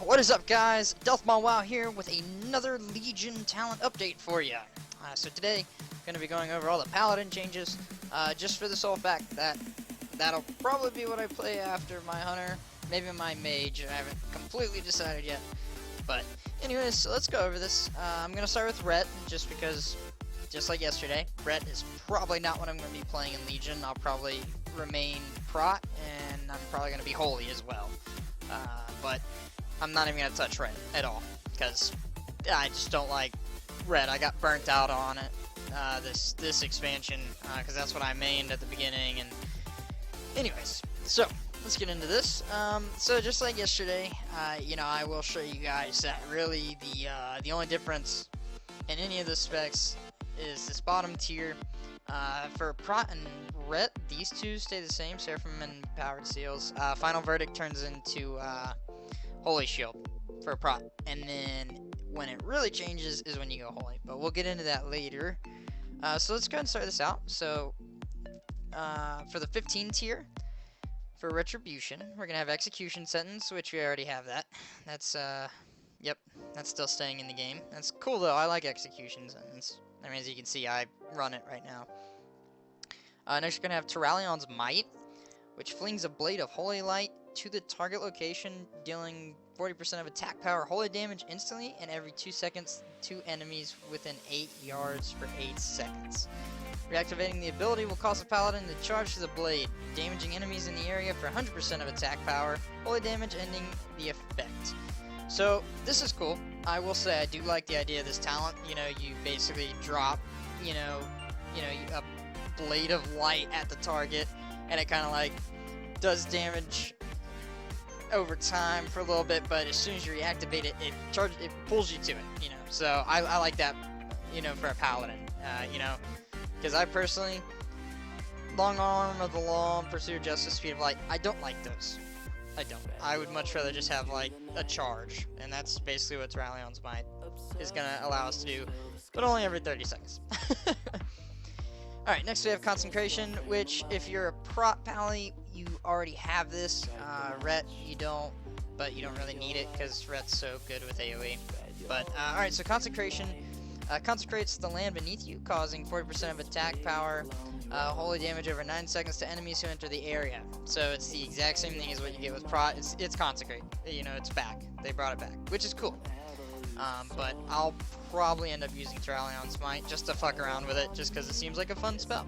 What is up, guys? Wow here with another Legion talent update for you. So today, I'm going to be going over all the Paladin changes, just for the sole fact that that'll probably be what I play after my Hunter, maybe my Mage. I haven't completely decided yet. But anyways, so let's go over this. I'm going to start with Ret, just because, just like yesterday, Ret is probably not what I'm going to be playing in Legion. I'll probably remain Prot, and I'm probably going to be Holy as well. But I'm not even going to touch Red at all, because I just don't like Red. I got burnt out on it, this expansion, because that's what I mained at the beginning. And anyways, so let's get into this. So just like yesterday, you know, I will show you guys that really the only difference in any of the specs is this bottom tier. For Prot and Ret, these two stay the same, Seraphim and Powered Seals. Final Verdict turns into Holy Shield for Prot, and then when it really changes is when you go Holy, but we'll get into that later. So let's go ahead and start this out. So for the 15 tier, for Retribution, we're going to have Execution Sentence, which we already have that. That's, yep, that's still staying in the game. That's cool though, I like Execution Sentence. I mean, as you can see, I run it right now. Next, we're going to have Tyrallion's Might, which flings a blade of Holy Light to the target location, dealing 40% of attack power Holy damage instantly, and every 2 seconds to enemies within 8 yards for 8 seconds. Reactivating the ability will cause the Paladin to charge to the blade, damaging enemies in the area for 100% of attack power, Holy damage ending the effect. So, this is cool. I will say I do like the idea of this talent. You know, you basically drop, you know, a blade of light at the target, and it kind of like does damage over time for a little bit, but as soon as you reactivate it, it pulls you to it, you know. So I like that, you know, for a Paladin, you know, because I personally, Long Arm of the Law and Pursuit of Justice, Speed of Light, I don't like those. I don't. I would much rather just have like a charge, and that's basically what Tyrallion's Might is gonna allow us to do, but only every 30 seconds. Alright, next we have Consecration, which if you're a Prot Pally, you already have this. Ret, you don't, but you don't really need it because Ret's so good with AoE. But, alright, so Consecration consecrates the land beneath you, causing 40% of attack power, holy damage over 9 seconds to enemies who enter the area. So it's the exact same thing as what you get with Prot. It's Consecrate. You know, it's back. They brought it back, which is cool. But I'll probably end up using Tyrallion's Might just to fuck around with it, just because it seems like a fun spell.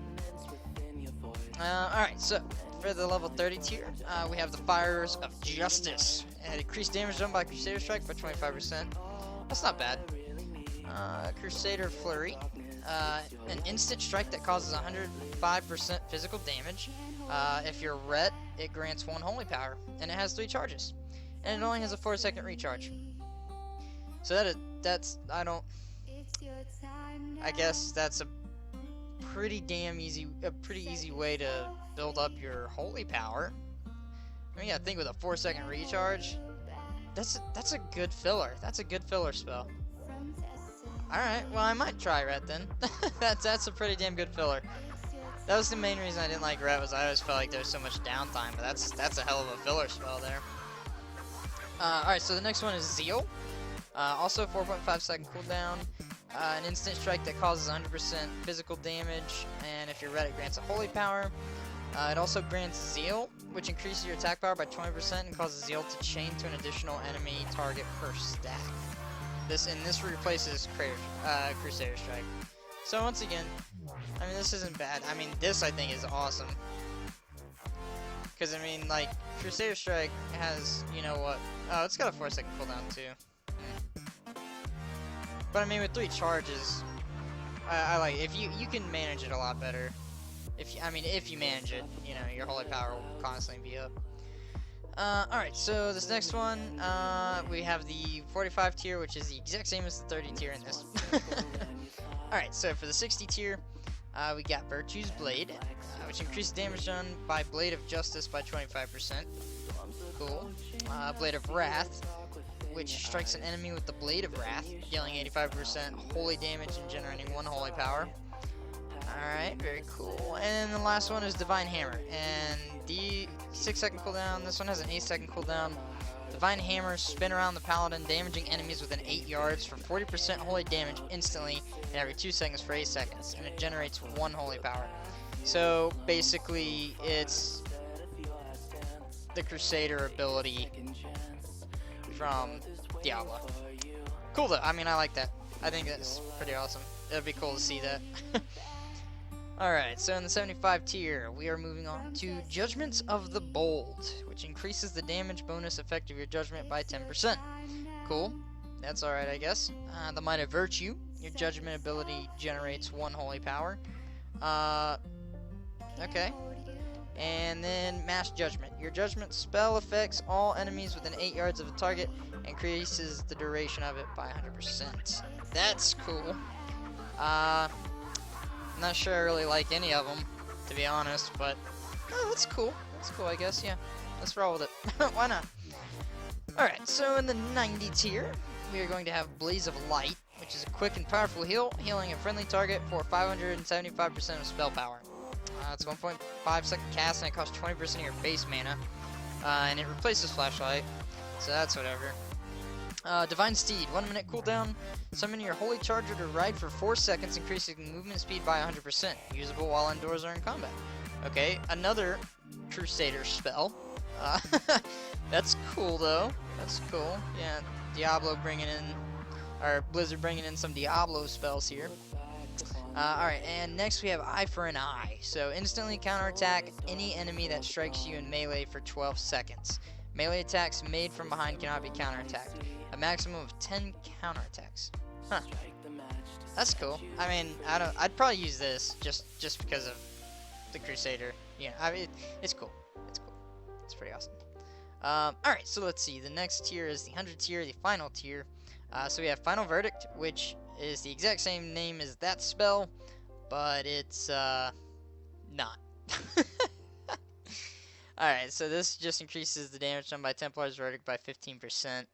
Alright, so for the level 30 tier, we have the Fires of Justice. And increased damage done by Crusader Strike by 25%. That's not bad. Crusader Flurry. An instant strike that causes 105% physical damage. If you're Ret, it grants 1 holy power, and it has 3 charges. And it only has a 4-second recharge. So I guess that's a pretty easy way to build up your holy power. I mean, I think with a 4-second recharge, that's a good filler. That's a good filler spell. Alright, well I might try Ret then. that's a pretty damn good filler. That was the main reason I didn't like Ret, was I always felt like there was so much downtime, but that's a hell of a filler spell there. Alright, so the next one is Zeal. Also 4.5 second cooldown, an instant strike that causes 100% physical damage, and if you're Ret, it grants a holy power. It also grants Zeal, which increases your attack power by 20% and causes Zeal to chain to an additional enemy target per stack. This replaces Crusader Strike. So once again, I mean, this isn't bad. I mean, this I think is awesome. Because I mean, like, Crusader Strike has, you know what? Oh, it's got a 4-second cooldown too. But I mean, with 3 charges, I like if you can manage it a lot better. If you manage it, you know, your holy power will constantly be up. Alright, so this next one, we have the 45 tier, which is the exact same as the 30 tier in this. Alright, so for the 60 tier, we got Virtue's Blade, which increases damage done by Blade of Justice by 25%. Cool. Blade of Wrath, which strikes an enemy with the Blade of Wrath, dealing 85% holy damage and generating 1 holy power. Alright, very cool. And then the last one is Divine Hammer, and the 6-second cooldown. This one has an 8-second cooldown. Divine Hammer, spin around the Paladin, damaging enemies within 8 yards for 40% holy damage instantly and every 2 seconds for 8 seconds, and it generates 1 holy power. So basically, it's the Crusader ability from Diablo. Cool though, I mean, I like that. I think that's pretty awesome. It'd be cool to see that. Alright, so in the 75 tier, we are moving on to Judgments of the Bold, which increases the damage bonus effect of your judgment by 10%. Cool. That's alright, I guess. The Might of Virtue, your judgment ability generates 1 holy power. Okay. And then Mass Judgment. Your judgment spell affects all enemies within 8 yards of a target, and increases the duration of it by 100%. That's cool. I'm not sure I really like any of them, to be honest, but that's cool. That's cool, I guess, yeah. Let's roll with it. Why not? Alright, so in the 90 tier, we are going to have Blaze of Light, which is a quick and powerful heal, healing a friendly target for 575% of spell power. It's 1.5 second cast, and it costs 20% of your base mana, and it replaces Flashlight, so that's whatever. Divine Steed, 1 minute cooldown. Summon your Holy Charger to ride for 4 seconds, increasing movement speed by 100%. Usable while indoors or in combat. Okay, another Crusader spell. That's cool though. That's cool. Yeah, Diablo bringing in, or Blizzard bringing in some Diablo spells here. Alright, and next we have Eye for an Eye. So instantly counterattack any enemy that strikes you in melee for 12 seconds. Melee attacks made from behind cannot be counterattacked. A maximum of 10 counterattacks. Huh. That's cool. I mean, I'd probably use this just because of the Crusader. Yeah, I mean, it's cool. It's cool. It's pretty awesome. Alright, so let's see. The next tier is the 100 tier, the final tier. So we have Final Verdict, which is the exact same name as that spell, but it's not. Alright, so this just increases the damage done by Templar's Verdict by 15%.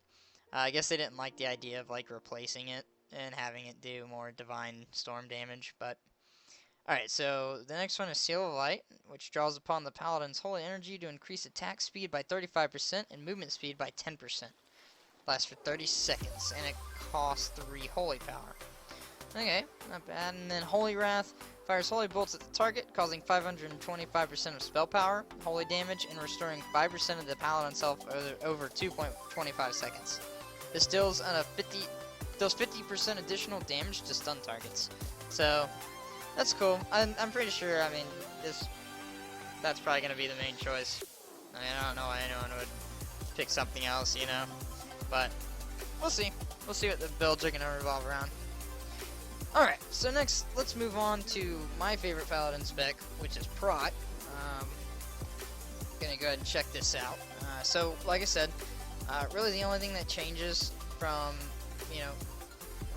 I guess they didn't like the idea of like replacing it and having it do more Divine Storm damage, but alright, so the next one is Seal of Light, which draws upon the Paladin's holy energy to increase attack speed by 35% and movement speed by 10%. Lasts for 30 seconds, and it costs 3 holy power. Okay, not bad. And then Holy Wrath fires holy bolts at the target, causing 525% of spell power, holy damage, and restoring 5% of the Paladin's health over 2.25 seconds. This deals 50% additional damage to stun targets. So that's cool. I'm pretty sure. I mean, that's probably gonna be the main choice. I mean, I don't know why anyone would pick something else, you know. But we'll see. We'll see what the builds are gonna revolve around. Alright, so next, let's move on to my favorite Paladin spec, which is Prot. Gonna go ahead and check this out. So, like I said, really the only thing that changes from, you know,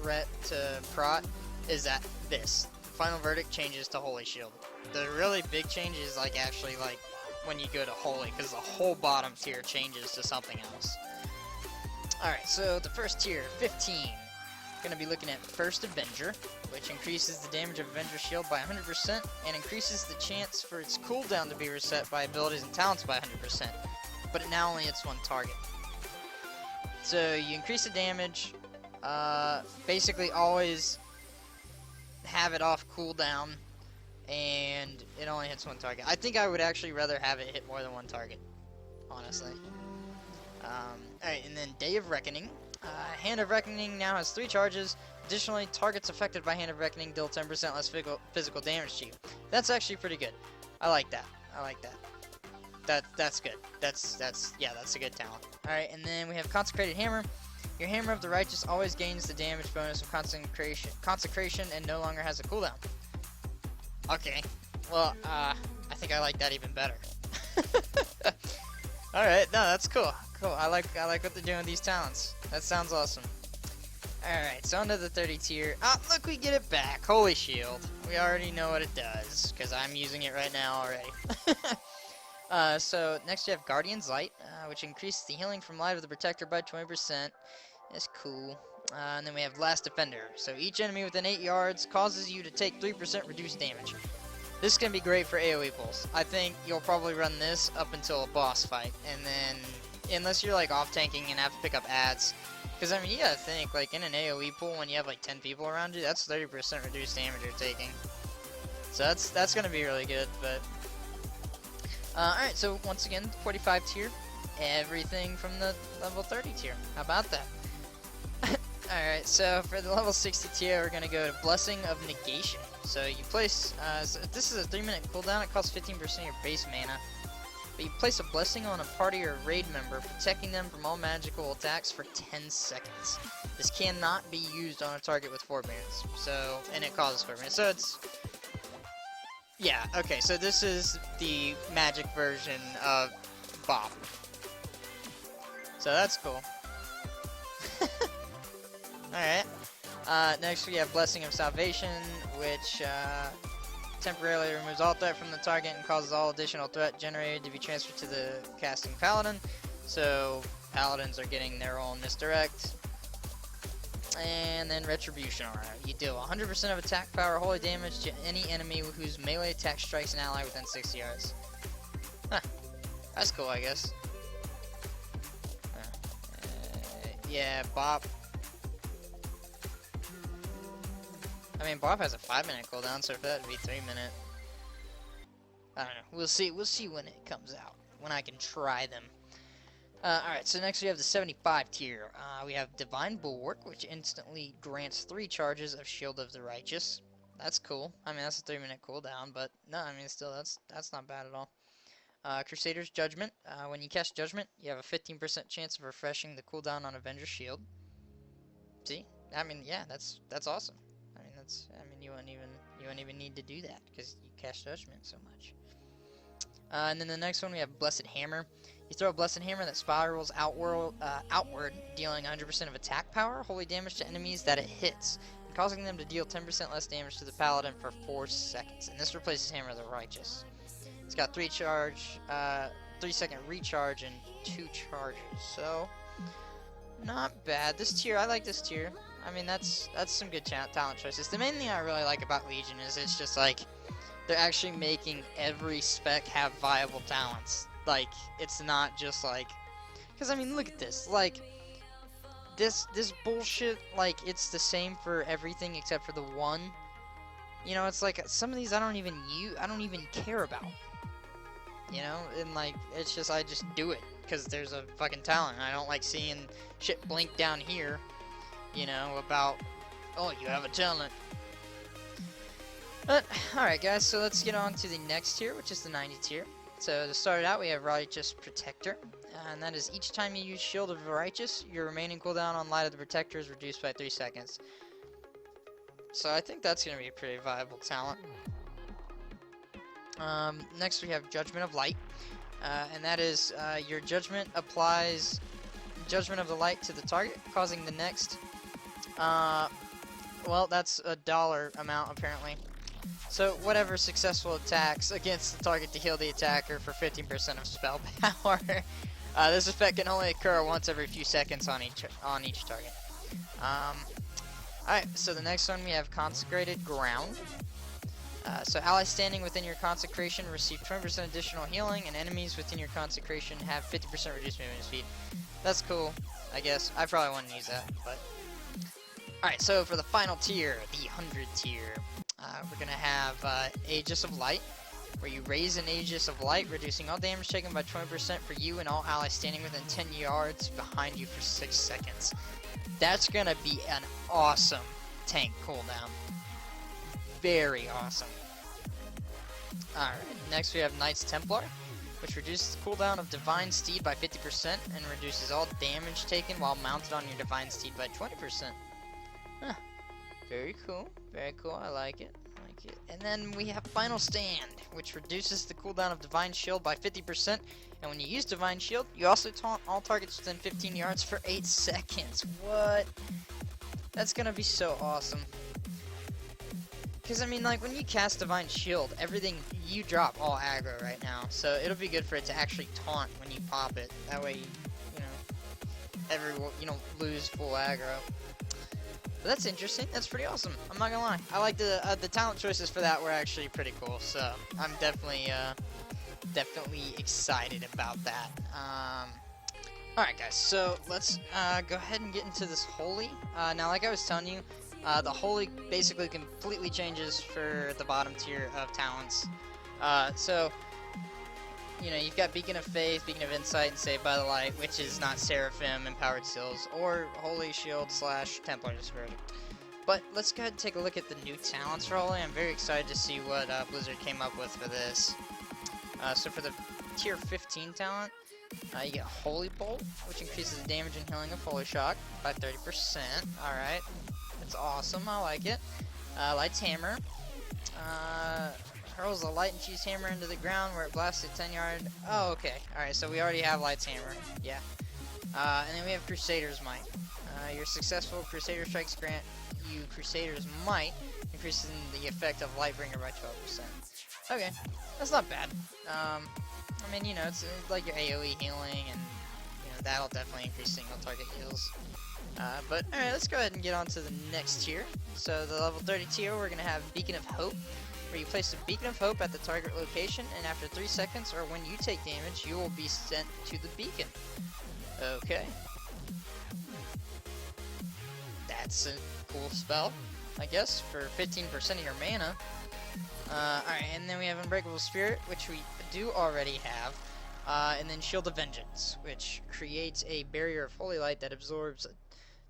Ret to Prot is that this. Final Verdict changes to Holy Shield. The really big change is, like, actually, like, when you go to Holy, because the whole bottom tier changes to something else. Alright, so the first tier, 15. Gonna be looking at First Avenger, which increases the damage of Avenger Shield by 100% and increases the chance for its cooldown to be reset by abilities and talents by 100%, but it now only hits one target. So you increase the damage, basically always have it off cooldown, and it only hits one target. I think I would actually rather have it hit more than one target, honestly. Alright, and then Day of Reckoning. Hand of Reckoning now has 3 charges. Additionally, targets affected by Hand of Reckoning deal 10% less physical damage to you. That's actually pretty good. I like that. I like that. That's good. That's a good talent. Alright, and then we have Consecrated Hammer. Your Hammer of the Righteous always gains the damage bonus of Consecration and no longer has a cooldown. Okay. Well, I think I like that even better. Alright, no, that's cool. Cool. I like what they're doing with these talents. That sounds awesome. Alright, so onto the 30 tier. Ah, look, we get it back. Holy Shield. We already know what it does, because I'm using it right now already. So next you have Guardian's Light, which increases the healing from Light of the Protector by 20%. That's cool. And then we have Last Defender. So each enemy within 8 yards causes you to take 3% reduced damage. This can be great for AoE pulls. I think you'll probably run this up until a boss fight, and then unless you're like off tanking and have to pick up ads. Because I mean, you gotta think, like in an AoE pool when you have like 10 people around you, that's 30% reduced damage you're taking. So that's gonna be really good. But alright, so once again, 45 tier, everything from the level 30 tier. How about that? Alright, so for the level 60 tier, we're gonna go to Blessing of Negation. So you place, so this is a 3-minute cooldown. It costs 15% of your base mana. But you place a blessing on a party or raid member, protecting them from all magical attacks for 10 seconds. This cannot be used on a target with forbearance. So, and it causes forbearance. So it's, yeah, okay. So this is the magic version of Bop. So that's cool. Alright. Next we have Blessing of Salvation, which temporarily removes all threat from the target and causes all additional threat generated to be transferred to the casting Paladin. So Paladins are getting their own misdirect. And then Retribution aura. You deal 100% of attack power holy damage to any enemy whose melee attack strikes an ally within 60 yards. Huh. That's cool, I guess. Yeah, Bop. I mean, Bop has a 5-minute cooldown, so for that to be 3-minute, I don't know. We'll see when it comes out, when I can try them. Alright, so next we have the 75 tier. We have Divine Bulwark, which instantly grants 3 charges of Shield of the Righteous. That's cool. I mean, that's a 3-minute cooldown, but no, I mean, still, that's not bad at all. Crusader's Judgment. When you cast Judgment, you have a 15% chance of refreshing the cooldown on Avenger's Shield. See? I mean, yeah, that's awesome. I mean, you wouldn't even need to do that because you cast Judgment so much. And then the next one we have Blessed Hammer. You throw a Blessed Hammer that spirals outward, dealing 100% of attack power, holy damage to enemies that it hits, and causing them to deal 10% less damage to the Paladin for 4 seconds. And this replaces Hammer of the Righteous. It's got 3-second recharge and 2 charges. So not bad. This tier, I like this tier. I mean, that's some good talent choices. The main thing I really like about Legion is it's just like they're actually making every spec have viable talents. Like, it's not just like, because I mean, look at this. Like, this bullshit. Like, it's the same for everything except for the one. You know, it's like some of these I don't even care about. You know, and like it's just I just do it because there's a fucking talent. I don't like seeing shit blink down here. You know, about, oh, you have a talent. But, alright guys, so let's get on to the next tier, which is the 90 tier. So to start it out, we have Righteous Protector. And that is each time you use Shield of the Righteous, your remaining cooldown on Light of the Protector is reduced by 3 seconds. So I think that's going to be a pretty viable talent. Next we have Judgment of Light. And that is, your Judgment applies Judgment of the Light to the target, causing the next... well, that's a dollar amount, apparently. So, whatever successful attacks against the target to heal the attacker for 15% of spell power. This effect can only occur once every few seconds on each target. Alright, so the next one we have Consecrated Ground. So, allies standing within your consecration receive 20% additional healing, and enemies within your consecration have 50% reduced movement speed. That's cool, I guess. I probably wouldn't use that, but... Alright, so for the final tier, the 100 tier, we're going to have Aegis of Light, where you raise an Aegis of Light, reducing all damage taken by 20% for you and all allies standing within 10 yards behind you for 6 seconds. That's going to be an awesome tank cooldown. Very awesome. Alright, next we have Knights Templar, which reduces the cooldown of Divine Steed by 50% and reduces all damage taken while mounted on your Divine Steed by 20%. Huh. Very cool. Very cool. I like it. And then we have Final Stand, which reduces the cooldown of Divine Shield by 50%. And when you use Divine Shield, you also taunt all targets within 15 yards for 8 seconds. What? That's gonna be so awesome. Because, I mean, like, when you cast Divine Shield, everything, you drop all aggro right now. So it'll be good for it to actually taunt when you pop it. That way, you don't lose full aggro. But that's interesting. That's pretty awesome. I'm not gonna lie. I like the talent choices for that were actually pretty cool. So I'm definitely excited about that. Alright guys, so let's go ahead and get into this Holy. Now like I was telling you, the Holy basically completely changes for the bottom tier of talents. So, you know, you've got Beacon of Faith, Beacon of Insight, and Saved by the Light, which is not Seraphim, Empowered Seals, or Holy Shield / Templar Spirit. But let's go ahead and take a look at the new talents for Holy. I'm very excited to see what Blizzard came up with for this. So for the tier 15 talent, you get Holy Bolt, which increases the damage and healing of Holy Shock by 30%. Alright, that's awesome, I like it. Light's Hammer. Hurls a light and cheese hammer into the ground where it blasts at 10 yard. Oh, okay. Alright, so we already have Light's Hammer. Yeah. And then we have Crusader's Might. Your successful Crusader strikes grant you Crusader's Might, increasing the effect of Lightbringer by 12%. Okay, that's not bad. I mean, you know, it's like your AoE healing, and you know that'll definitely increase single target heals. But alright, let's go ahead and get on to the next tier. So the level 30 tier, we're gonna have Beacon of Hope, where you place a Beacon of Hope at the target location, and after 3 seconds, or when you take damage, you will be sent to the beacon. Okay. That's a cool spell, I guess, for 15% of your mana. Alright, and then we have Unbreakable Spirit, which we do already have. And then Shield of Vengeance, which creates a barrier of Holy Light that absorbs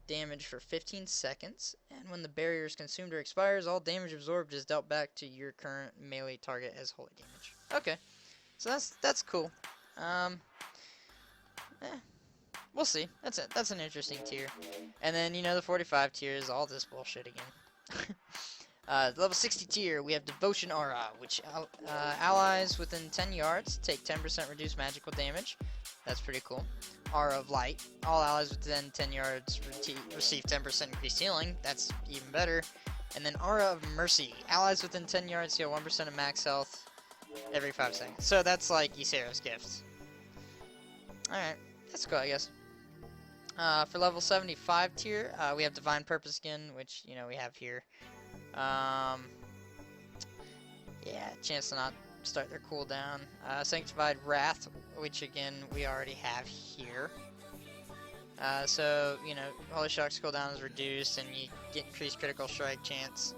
damage for 15 seconds. And when the barrier is consumed or expires, all damage absorbed is dealt back to your current melee target as holy damage. Okay, so that's cool. We'll see. That's it. That's an interesting tier. And then, you know, the 45 tier is all this bullshit again. Level 60 tier, we have Devotion Aura, which allies within 10 yards take 10% reduced magical damage. That's pretty cool. Aura of Light, all allies within 10 yards receive 10% increased healing. That's even better. And then Aura of Mercy, allies within 10 yards heal 1% of max health every 5 seconds. So that's like Ysera's gift. Alright, that's cool, I guess. For level 75 tier, we have Divine Purpose again, which, you know, we have here. Yeah, chance to not start their cooldown. Sanctified Wrath, which again we already have here. So, you know, Holy Shock's cooldown is reduced and you get increased critical strike chance.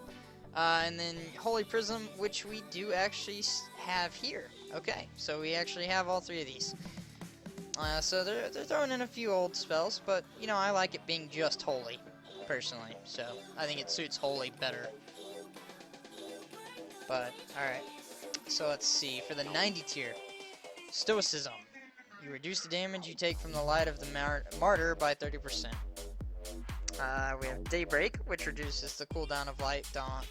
And then Holy Prism, which we do actually have here. Okay, so we actually have all 3 of these. So they're throwing in a few old spells, but, you know, I like it being just Holy, personally. So I think it suits Holy better. But, alright. So let's see. For the 90 tier, Stoicism. You reduce the damage you take from the light of the martyr by 30%. We have Daybreak, which reduces the cooldown of Light Dawn.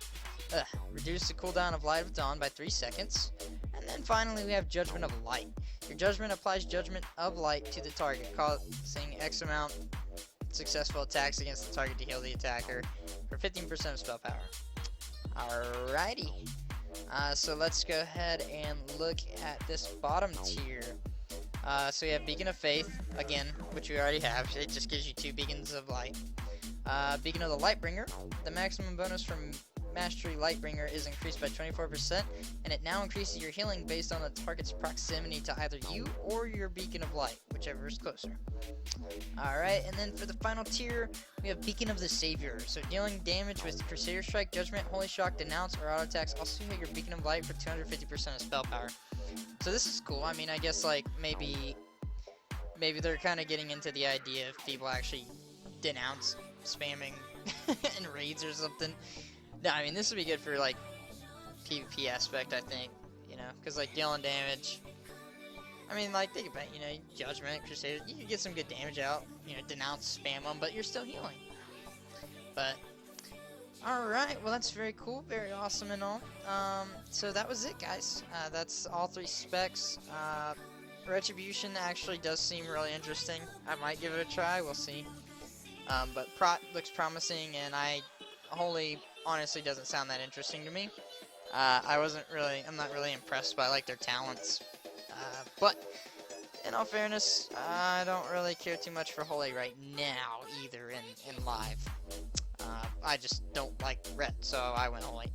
Reduce the cooldown of Light of Dawn by 3 seconds. And then finally we have Judgment of Light. Your Judgment applies Judgment of Light to the target, causing X amount successful attacks against the target to heal the attacker for 15% of spell power. Alrighty. So let's go ahead and look at this bottom tier. So we have Beacon of Faith, again, which we already have. It just gives you 2 Beacons of Light. Beacon of the Lightbringer. The maximum bonus from Mastery Lightbringer is increased by 24%, and it now increases your healing based on the target's proximity to either you or your Beacon of Light, whichever is closer. Alright, and then for the final tier, we have Beacon of the Savior. So dealing damage with Crusader Strike, Judgment, Holy Shock, Denounce, or auto attacks also hit your Beacon of Light for 250% of spell power. So this is cool. I mean, I guess like maybe they're kind of getting into the idea of people actually denounce spamming in raids or something. No, I mean, this would be good for, like, PvP aspect, I think, you know, because, like, dealing damage, I mean, like, think about it, you know, Judgment, Crusader, you can get some good damage out, you know, denounce, spam them, but you're still healing. But, alright, well, that's very cool, very awesome and all. So that was it, guys. That's all 3 specs. Retribution actually does seem really interesting. I might give it a try, we'll see. But Prot looks promising, and Holy honestly doesn't sound that interesting to me. I'm not really impressed by like their talents. But in all fairness, I don't really care too much for Holy right now either in live. I just don't like Ret, so I went Holy.